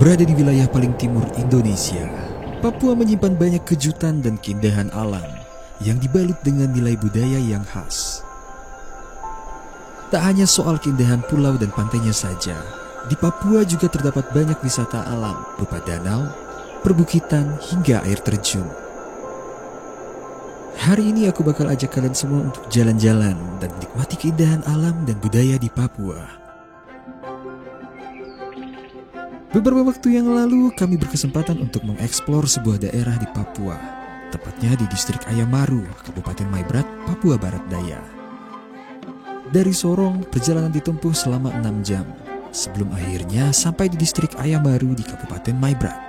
Berada di wilayah paling timur Indonesia, Papua menyimpan banyak kejutan dan keindahan alam yang dibalut dengan nilai budaya yang khas. Tak hanya soal keindahan pulau dan pantainya saja, di Papua juga terdapat banyak wisata alam berupa danau, perbukitan, hingga air terjun. Hari ini aku bakal ajak kalian semua untuk jalan-jalan dan menikmati keindahan alam dan budaya di Papua. Beberapa waktu yang lalu kami berkesempatan untuk mengeksplor sebuah daerah di Papua, tepatnya di distrik Ayamaru, Kabupaten Maibrat, Papua Barat Daya. Dari Sorong, perjalanan ditempuh selama 6 jam, sebelum akhirnya sampai di distrik Ayamaru di Kabupaten Maibrat.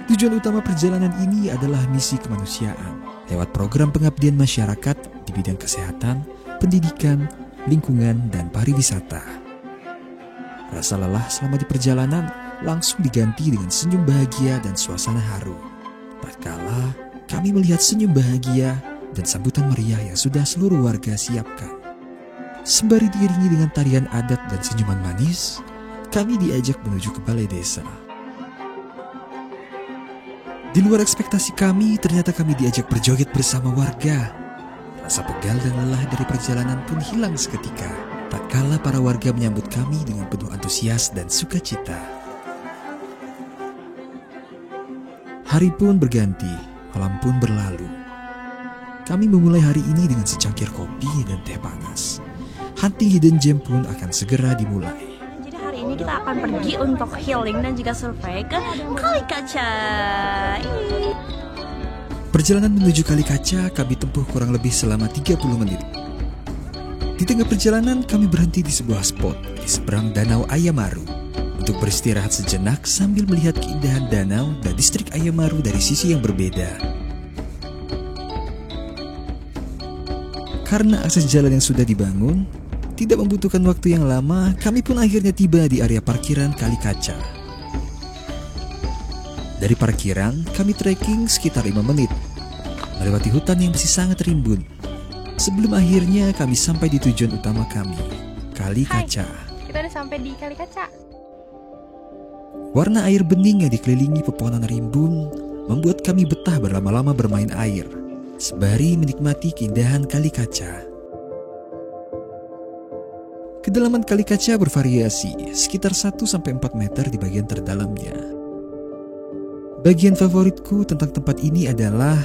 Tujuan utama perjalanan ini adalah misi kemanusiaan, lewat program pengabdian masyarakat di bidang kesehatan, pendidikan, lingkungan, dan pariwisata. Rasa lelah selama di perjalanan langsung diganti dengan senyum bahagia dan suasana haru. Tatkala kami melihat senyum bahagia dan sambutan meriah yang sudah seluruh warga siapkan. Sembari diiringi dengan tarian adat dan senyuman manis, kami diajak menuju ke balai desa. Di luar ekspektasi kami, ternyata kami diajak berjoget bersama warga. Rasa pegal dan lelah dari perjalanan pun hilang seketika, tatkala para warga menyambut kami dengan penuh antusias dan sukacita. Hari pun berganti, malam pun berlalu. Kami memulai hari ini dengan secangkir kopi dan teh panas. Hunting hidden gem pun akan segera dimulai. Jadi hari ini kita akan pergi untuk healing dan juga survei ke Kali Kaca. Perjalanan menuju Kali Kaca kami tempuh kurang lebih selama 30 menit. Di tengah perjalanan kami berhenti di sebuah spot di seberang Danau Ayamaru untuk beristirahat sejenak sambil melihat keindahan danau dan distrik Ayamaru dari sisi yang berbeda. Karena akses jalan yang sudah dibangun, tidak membutuhkan waktu yang lama, kami pun akhirnya tiba di area parkiran Kali Kaca. Dari parkiran, kami trekking sekitar 5 menit, melewati hutan yang masih sangat rimbun. Sebelum akhirnya kami sampai di tujuan utama kami, Kali Kaca. Kita udah sampai di Kali Kaca. Warna air bening yang dikelilingi pepohonan rimbun membuat kami betah berlama-lama bermain air, sembari menikmati keindahan Kali Kaca. Kedalaman Kali Kaca bervariasi, sekitar 1-4 meter di bagian terdalamnya. Bagian favoritku tentang tempat ini adalah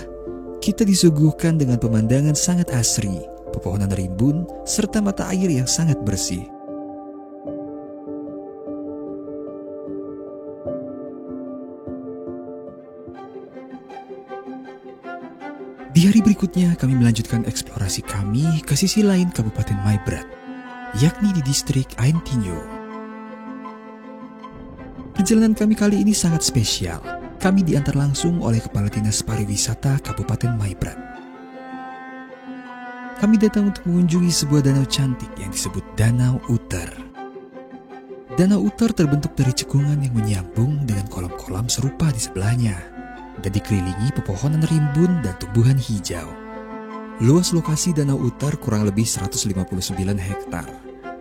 kita disuguhkan dengan pemandangan sangat asri, pepohonan rimbun, serta mata air yang sangat bersih. Di hari berikutnya kami melanjutkan eksplorasi kami ke sisi lain Kabupaten Maibrat, yakni di distrik Aintinyo. Perjalanan kami kali ini sangat spesial. Kami diantar langsung oleh Kepala Dinas Pariwisata Kabupaten Maibrat. Kami datang untuk mengunjungi sebuah danau cantik yang disebut Danau Uter. Danau Uter terbentuk dari cekungan yang menyambung dengan kolam-kolam serupa di sebelahnya dan dikelilingi pepohonan rimbun dan tumbuhan hijau. Luas lokasi Danau Uter kurang lebih 159 hektar.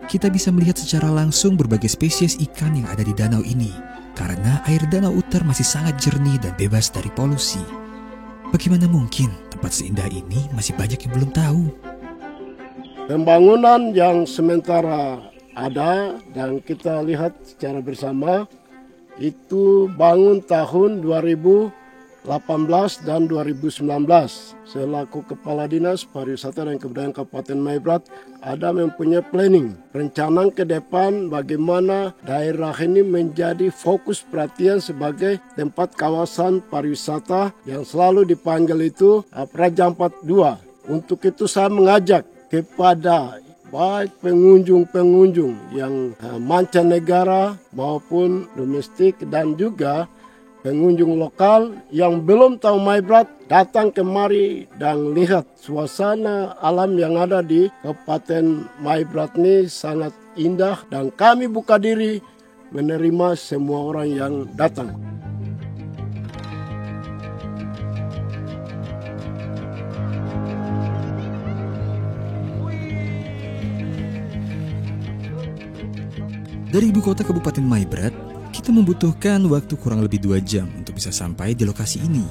Kita bisa melihat secara langsung berbagai spesies ikan yang ada di danau ini, karena air Danau Uter masih sangat jernih dan bebas dari polusi. Bagaimana mungkin tempat seindah ini masih banyak yang belum tahu? Pembangunan yang sementara ada dan kita lihat secara bersama itu bangun tahun 2018 dan 2019. Selaku Kepala Dinas Pariwisata dan Kebudayaan Kabupaten Maibrat ada mempunyai planning, rencana ke depan bagaimana daerah ini menjadi fokus perhatian sebagai tempat kawasan pariwisata yang selalu dipanggil itu Praja 42. Untuk itu saya mengajak kepada baik pengunjung-pengunjung yang mancanegara maupun domestik dan juga pengunjung lokal yang belum tahu Maibrat, datang kemari dan lihat suasana alam yang ada di Kabupaten Maibrat ini sangat indah dan kami buka diri menerima semua orang yang datang. Dari ibu kota Kabupaten Maibrat, Kita membutuhkan waktu kurang lebih 2 jam untuk bisa sampai di lokasi ini.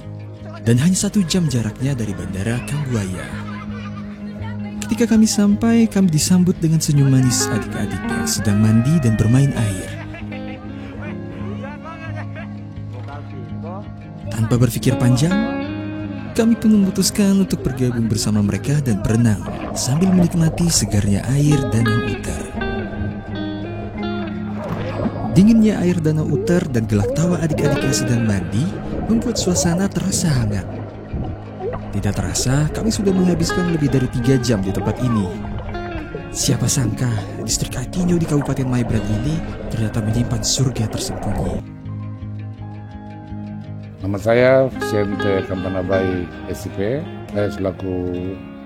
Dan hanya 1 jam jaraknya dari Bandara Kambuaya. Ketika kami sampai, kami disambut dengan senyum manis adik-adik yang sedang mandi dan bermain air. Tanpa berpikir panjang, kami pun memutuskan untuk bergabung bersama mereka dan berenang sambil menikmati segarnya air Danau Uter. Dinginnya air Danau Uter dan gelak tawa adik-adik yang sedang mandi membuat suasana terasa hangat. Tidak terasa, kami sudah menghabiskan lebih dari 3 jam di tempat ini. Siapa sangka, distrik Atinyo di Kabupaten Maibrat ini ternyata menyimpan surga tersembunyi. Nama saya Vicente Kampanabai SIP, saya selaku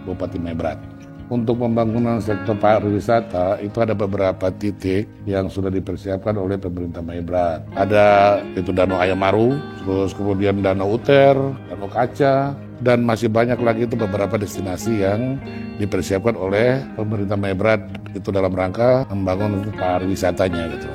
Bupati Maibrat. Untuk pembangunan sektor pariwisata itu ada beberapa titik yang sudah dipersiapkan oleh pemerintah Maibrat. Ada itu Danau Ayamaru, terus kemudian Danau Uter, Danau Kaca, dan masih banyak lagi itu beberapa destinasi yang dipersiapkan oleh pemerintah Maibrat itu dalam rangka membangun pariwisatanya gitu.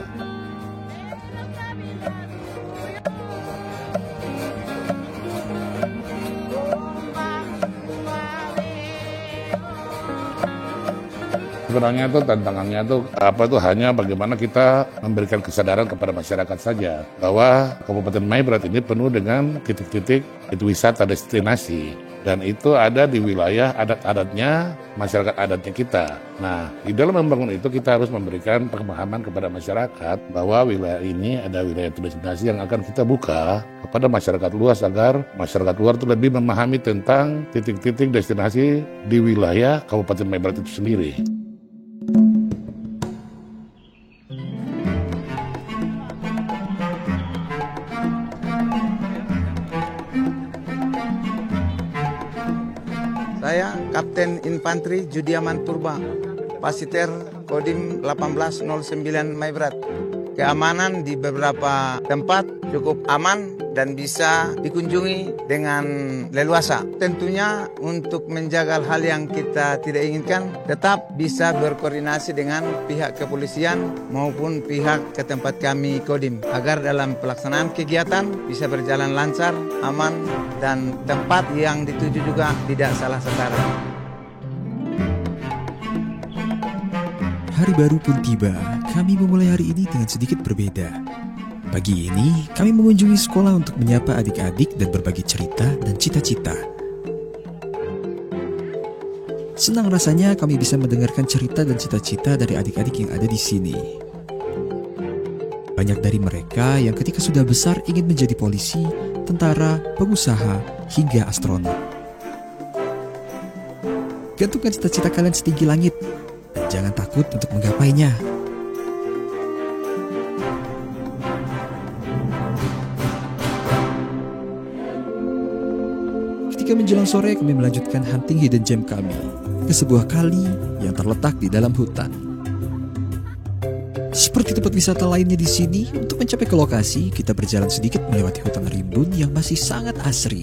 Sebenarnya itu tantangannya itu hanya bagaimana kita memberikan kesadaran kepada masyarakat saja bahwa Kabupaten Maibrat ini penuh dengan titik-titik itu wisata destinasi dan itu ada di wilayah adat-adatnya masyarakat adatnya kita. Nah, di dalam membangun itu kita harus memberikan pemahaman kepada masyarakat bahwa wilayah ini ada wilayah destinasi yang akan kita buka kepada masyarakat luas agar masyarakat luar itu lebih memahami tentang titik-titik destinasi di wilayah Kabupaten Maibrat itu sendiri. Saya Kapten Infanteri Judiaman Purba, Pasiter Kodim 1809 Maibrat. Keamanan di beberapa tempat cukup aman dan bisa dikunjungi dengan leluasa. Tentunya untuk menjaga hal yang kita tidak inginkan, tetap bisa berkoordinasi dengan pihak kepolisian maupun pihak ke tempat kami Kodim, agar dalam pelaksanaan kegiatan bisa berjalan lancar, aman, dan tempat yang dituju juga tidak salah sasaran. Hari baru pun tiba, kami memulai hari ini dengan sedikit berbeda. Pagi ini, kami mengunjungi sekolah untuk menyapa adik-adik dan berbagi cerita dan cita-cita. Senang rasanya kami bisa mendengarkan cerita dan cita-cita dari adik-adik yang ada di sini. Banyak dari mereka yang ketika sudah besar ingin menjadi polisi, tentara, pengusaha, hingga astronot. Gantungkan cita-cita kalian setinggi langit. Dan jangan takut untuk menggapainya. Ketika menjelang sore, kami melanjutkan hunting hidden gem kami ke sebuah kali yang terletak di dalam hutan. Seperti tempat wisata lainnya di sini, untuk mencapai ke lokasi, kita berjalan sedikit melewati hutan rimbun yang masih sangat asri.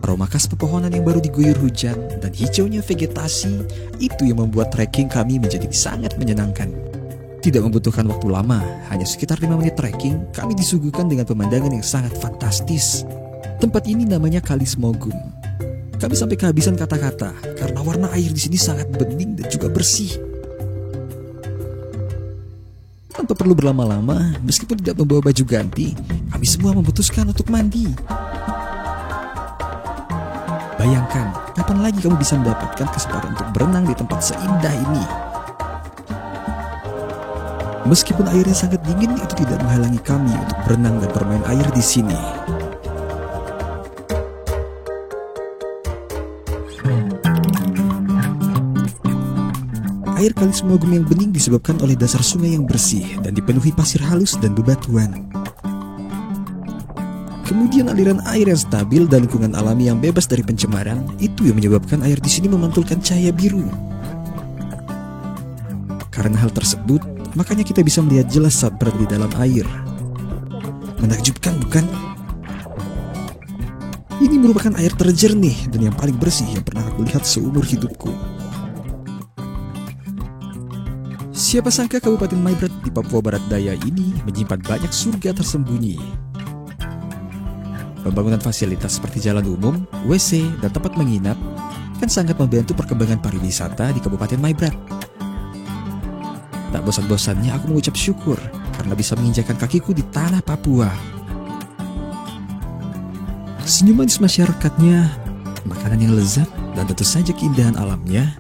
Aroma khas pepohonan yang baru diguyur hujan dan hijaunya vegetasi itu yang membuat trekking kami menjadi sangat menyenangkan. Tidak membutuhkan waktu lama, hanya sekitar 5 menit trekking, kami disuguhkan dengan pemandangan yang sangat fantastis. Tempat ini namanya Kali Smogum. Kami sampai kehabisan kata-kata karena warna air di sini sangat bening dan juga bersih. Tanpa perlu berlama-lama, meskipun tidak membawa baju ganti, kami semua memutuskan untuk mandi. Bayangkan, kapan lagi kamu bisa mendapatkan kesempatan untuk berenang di tempat seindah ini? Meskipun airnya sangat dingin, itu tidak menghalangi kami untuk berenang dan bermain air di sini. Air Kali Smogum yang bening disebabkan oleh dasar sungai yang bersih dan dipenuhi pasir halus dan bebatuan. Kemudian aliran air yang stabil dan lingkungan alami yang bebas dari pencemaran itu yang menyebabkan air di sini memantulkan cahaya biru. Karena hal tersebut, makanya kita bisa melihat jelas saat berada di dalam air. Menakjubkan, bukan? Ini merupakan air terjernih dan yang paling bersih yang pernah aku lihat seumur hidupku. Siapa sangka Kabupaten Maibrat di Papua Barat Daya ini menyimpan banyak surga tersembunyi. Pembangunan fasilitas seperti jalan umum, WC, dan tempat menginap kan sangat membantu perkembangan pariwisata di Kabupaten Maibrat. Tak bosan-bosannya aku mengucap syukur karena bisa menginjakan kakiku di tanah Papua. Senyum manis masyarakatnya, makanan yang lezat, dan tentu saja keindahan alamnya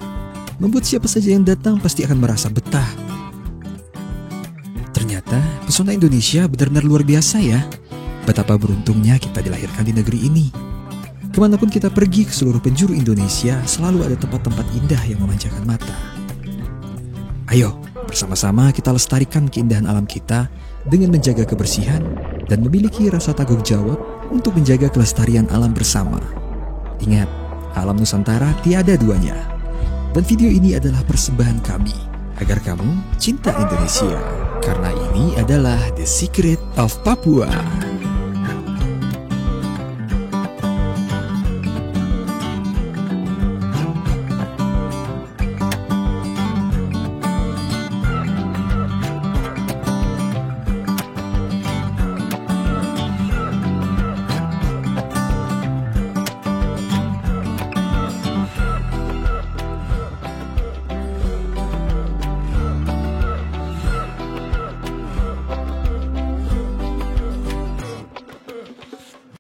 membuat siapa saja yang datang pasti akan merasa betah. Ternyata pesona Indonesia benar-benar luar biasa ya. Betapa beruntungnya kita dilahirkan di negeri ini. Kemanapun kita pergi ke seluruh penjuru Indonesia, selalu ada tempat-tempat indah yang memanjakan mata. Ayo, bersama-sama kita lestarikan keindahan alam kita dengan menjaga kebersihan dan memiliki rasa tanggung jawab untuk menjaga kelestarian alam bersama. Ingat, alam Nusantara tiada duanya. Dan video ini adalah persembahan kami agar kamu cinta Indonesia. Karena ini adalah The Secret of Papua.